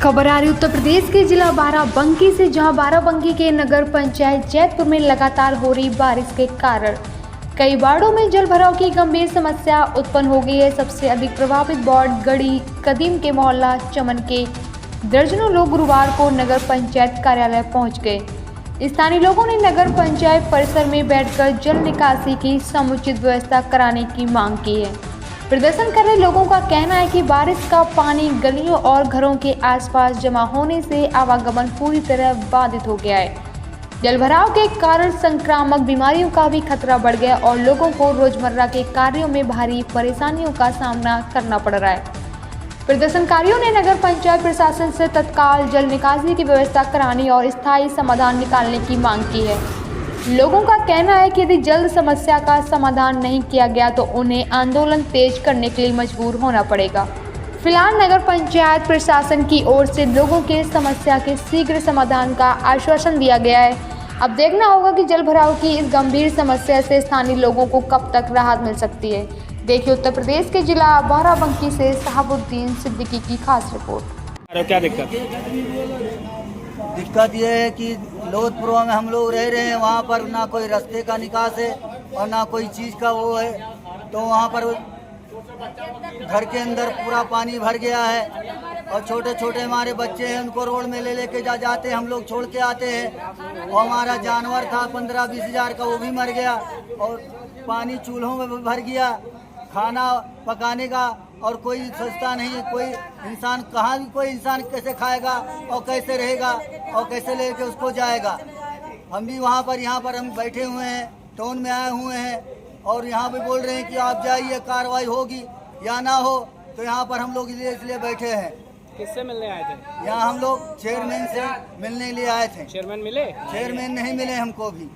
खबर आ रही उत्तर प्रदेश के जिला बाराबंकी से, जहां बाराबंकी के नगर पंचायत जैतपुर में लगातार हो रही बारिश के कारण कई वार्डों में जल भराव की गंभीर समस्या उत्पन्न हो गई है। सबसे अधिक प्रभावित वार्ड गढ़ी कदीम के मोहल्ला चमन के दर्जनों लोग गुरुवार को नगर पंचायत कार्यालय पहुंच गए। स्थानीय लोगों ने नगर पंचायत परिसर में बैठकर जल निकासी की समुचित व्यवस्था कराने की मांग की है। प्रदर्शन कर रहे लोगों का कहना है कि बारिश का पानी गलियों और घरों के आसपास जमा होने से आवागमन पूरी तरह बाधित हो गया है। जलभराव के कारण संक्रामक बीमारियों का भी खतरा बढ़ गया और लोगों को रोजमर्रा के कार्यों में भारी परेशानियों का सामना करना पड़ रहा है। प्रदर्शनकारियों ने नगर पंचायत प्रशासन से तत्काल जल निकासी की व्यवस्था कराने और स्थायी समाधान निकालने की मांग की है। लोगों का कहना है कि यदि जल्द समस्या का समाधान नहीं किया गया तो उन्हें आंदोलन तेज करने के लिए मजबूर होना पड़ेगा। फिलहाल नगर पंचायत प्रशासन की ओर से लोगों के समस्या के शीघ्र समाधान का आश्वासन दिया गया है। अब देखना होगा कि जल भराव की इस गंभीर समस्या से स्थानीय लोगों को कब तक राहत मिल सकती है। देखिए उत्तर प्रदेश के जिला बाराबंकी से शहाबुद्दीन सिद्दीकी की खास रिपोर्ट। क्या दिक्कत ये है कि लोधपुरा में हम लोग रह रहे हैं, वहाँ पर ना कोई रास्ते का निकास है और ना कोई चीज़ का वो है, तो वहाँ पर घर के अंदर पूरा पानी भर गया है और छोटे छोटे हमारे बच्चे हैं, उनको रोड में ले लेके जाते हैं, हम लोग छोड़ के आते हैं। और हमारा जानवर था 15-20 हज़ार का, वो भी मर गया और पानी चूल्हों में भी भर गया। खाना पकाने का और कोई सस्ता नहीं, कोई इंसान कहाँ भी कोई इंसान कैसे खाएगा और कैसे रहेगा और कैसे लेके उसको जाएगा। हम भी वहाँ पर यहाँ पर हम बैठे हुए हैं, टाउन में आए हुए हैं और यहाँ पे बोल रहे हैं कि आप जाइए, कार्रवाई होगी या ना हो। तो यहाँ पर हम लोग इसलिए बैठे हैं। किससे मिलने आए थे? यहाँ हम लोग चेयरमैन से मिलने के लिए आए थे। चेयरमैन मिले? चेयरमैन नहीं मिले हमको भी।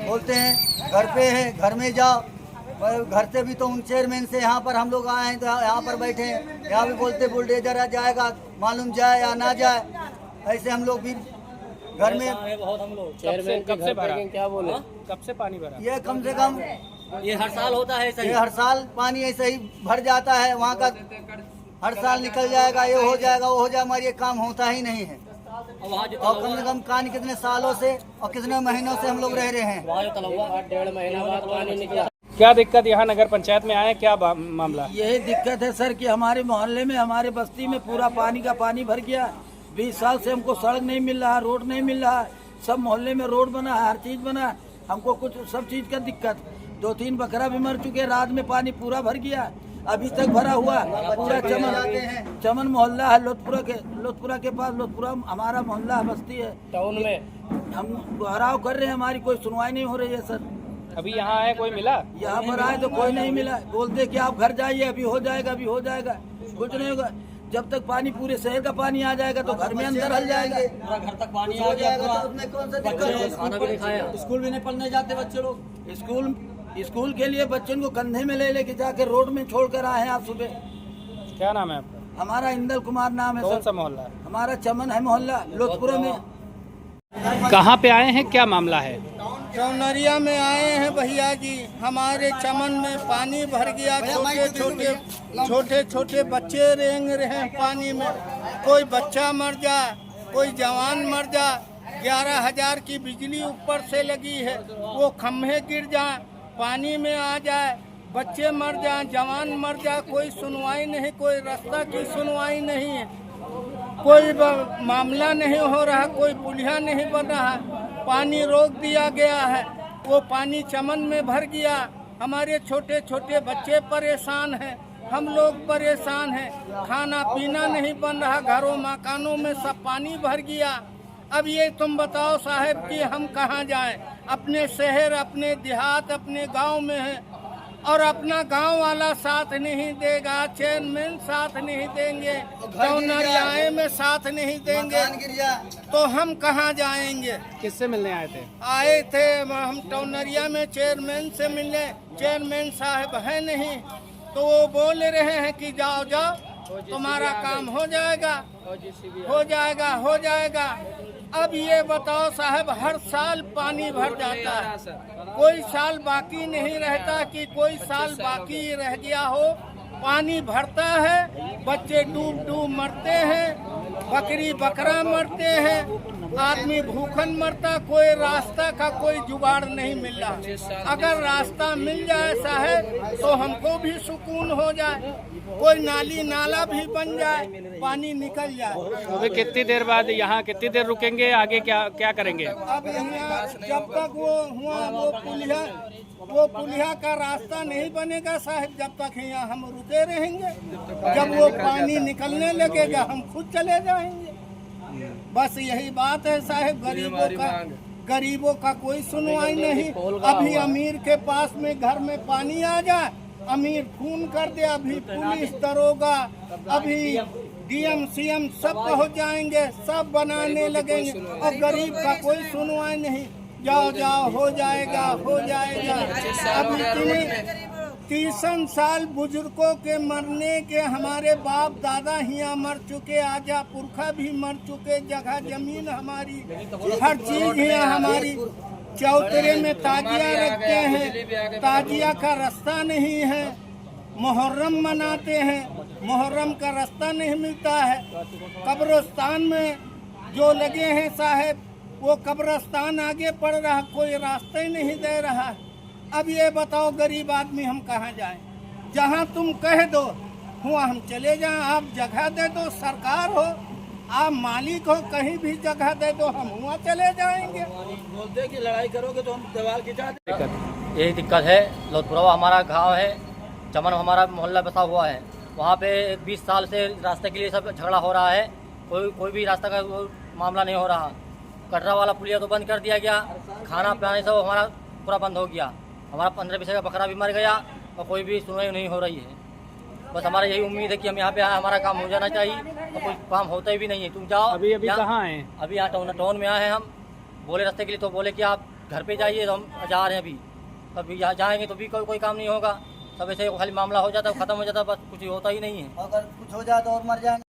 बोलते हैं घर पे है, घर में जाओ। घर से भी तो उन चेयरमैन से यहाँ पर हम लोग आए हैं, तो यहाँ पर बैठे हैं। यहाँ भी बोलते बुलडोजर आ जाएगा, मालूम जाए या ना जाए। ऐसे हम लोग भी घर में बहुत हम लोग चेयरमैन कब से भरा? क्या बोले? कब से पानी भरा? ये कम से कम ये हर साल होता है, ये हर साल पानी ऐसे ही भर जाता है। वहाँ का हर साल निकल जाएगा, ये हो जाएगा, वो हो जाएगा, हमारे ये काम होता ही नहीं है। और कम से कम कान कितने सालों से और कितने महीनों से हम लोग रह रहे हैं। 1.5 महीना बाद पानी निकला। क्या दिक्कत यहाँ नगर पंचायत में आए, क्या मामला? यही दिक्कत है सर कि हमारे मोहल्ले में, हमारे बस्ती में पूरा पानी का पानी भर गया। 20 साल से हमको सड़क नहीं मिल रहा, रोड नहीं मिल रहा। सब मोहल्ले में रोड बना है, हर चीज बना है, हमको कुछ सब चीज का दिक्कत। 2-3 बकरा भी मर चुके, रात में पानी पूरा भर गया, अभी तक भरा हुआ। पूरा चमन मोहल्ला है, लोधपुरा के पास। लोधपुरा हमारा मोहल्ला है, बस्ती है टाउन में। हम गुहाराव कर रहे हैं, हमारी कोई सुनवाई नहीं हो रही है सर। अभी यहाँ आए, कोई मिला? यहाँ पर आए तो कोई नहीं मिला। बोलते कि आप घर जाइए, अभी हो जाएगा, अभी हो जाएगा। कुछ नहीं होगा। जब तक पानी पूरे शहर का पानी आ जाएगा तो घर में अंदर हल जाएगा। पूरा घर तक पानी आ जाएगा। खाना भी नहीं खाया, स्कूल भी नहीं पढ़ने जाते बच्चे लोग। स्कूल के लिए बच्चों को कंधे में ले लेके जाके रोड में छोड़कर आए हैं आप सुबह। क्या नाम है आपका? हमारा इंदल कुमार नाम है। कौन सा मोहल्ला है? हमारा चमन है मोहल्ला, लोधपुरा में। कहाँ पे आए हैं, क्या मामला है? चौनरिया में आए हैं भैया जी। हमारे चमन में पानी भर गया, छोटे छोटे बच्चे रेंग रहे हैं पानी में। कोई बच्चा मर जाए, कोई जवान मर जाए। 11,000 की बिजली ऊपर से लगी है, वो खम्भे गिर जाए, पानी में आ जाए, बच्चे मर जाए, जवान मर जाए, कोई सुनवाई नहीं, कोई रास्ता की सुनवाई नहीं है, कोई मामला नहीं हो रहा, कोई पुलिया नहीं बन रहा। पानी रोक दिया गया है, वो पानी चमन में भर गया। हमारे छोटे छोटे बच्चे परेशान हैं, हम लोग परेशान हैं। खाना पीना नहीं बन रहा, घरों मकानों में सब पानी भर गया। अब ये तुम बताओ साहब कि हम कहाँ जाएं? अपने शहर, अपने देहात, अपने गांव में है और अपना गांव वाला साथ नहीं देगा, चेयरमैन साथ नहीं देंगे, टौनरियाए में साथ नहीं देंगे, तो हम कहाँ जाएंगे? किससे मिलने आए थे? आए थे हम टौनरिया में चेयरमैन से मिलने। चेयरमैन साहब है नहीं, तो वो बोल रहे हैं कि जाओ जाओ, तुम्हारा काम हो जाएगा, हो जाएगा, हो जाएगा। अब ये बताओ साहब, हर साल पानी भर जाता है, कोई साल बाकी नहीं रहता कि कोई साल बाकी रह गया हो। पानी भरता है, बच्चे डूब डूब मरते हैं, बकरी बकरा मरते हैं, आदमी भूखन मरता, कोई रास्ता का कोई जुगाड़ नहीं मिल रहा। अगर रास्ता मिल जाए साहब तो हमको भी सुकून हो जाए, कोई नाली नाला भी बन जाए, पानी निकल जाए। अभी कितनी देर बाद यहाँ कितनी देर रुकेंगे, आगे क्या क्या करेंगे? अब यहाँ जब तक वो पुलिया का रास्ता नहीं बनेगा साहब, जब तक यहाँ हम रुके रहेंगे। जब वो पानी निकलने लगेगा हम खुद चले जाएंगे। बस यही बात है साहब। गरीबों का कोई सुनवाई नहीं। अभी अमीर के पास में घर में पानी आ जाए, अमीर फोन कर दे, अभी पुलिस दरोगा, अभी डीएम सीएम सब पहुंच जाएंगे, सब बनाने लगेंगे, और गरीब का कोई सुनवाई नहीं। जाओ जाओ हो जाएगा हो जाएगा। अभी 30 साल बुजुर्गों के मरने के हमारे बाप दादा यहाँ मर चुके, आजा पुरखा भी मर चुके, जगह जमीन हमारी, हर चीज यहाँ हमारी। चौतरे में ताजिया रखते हैं, ताजिया का रास्ता नहीं है। मुहर्रम मनाते हैं, मुहर्रम का रास्ता नहीं मिलता है। कब्रिस्तान में जो लगे हैं साहब, वो कब्रिस्तान आगे पड़ रहा, कोई रास्ता ही नहीं दे रहा। अब ये बताओ गरीब आदमी हम कहाँ जाएं? जहाँ तुम कह दो वहाँ हम चले जाएं। आप जगह दे दो, सरकार हो, आप मालिक हो, कहीं भी जगह दे दो, हम वहाँ चले जाएंगे। बोलते कि लड़ाई करोगे तो हम दीवार खिंचा देंगे। यही दिक्कत है। लोधपुरवा हमारा गांव है, चमन हमारा मोहल्ला बसा हुआ है। वहाँ पे 20 साल से रास्ते के लिए सब झगड़ा हो रहा है, कोई भी रास्ता का मामला नहीं हो रहा। कटरा वाला पुलिया तो बंद कर दिया गया, खाना पिलाने सब हमारा पूरा बंद हो गया। हमारा 15-20 का बकरा भी मर गया और कोई भी सुनवाई नहीं हो रही है। बस हमारा यही उम्मीद है कि हम यहाँ पे आए, हमारा काम हो जाना चाहिए, और कोई काम होता ही भी नहीं है। तुम जाओ अभी कहाँ हैं? अभी यहाँ टाउन में आए हैं हम। बोले रास्ते के लिए तो बोले कि आप घर पे जाइए, तो हम जा रहे हैं अभी। अभी यहाँ जाएंगे तो भी कोई काम नहीं होगा, सब ऐसे खाली मामला हो जाता है, खत्म हो जाता है, बस कुछ होता ही नहीं है। अगर कुछ हो जाए तो और मर जाएंगे।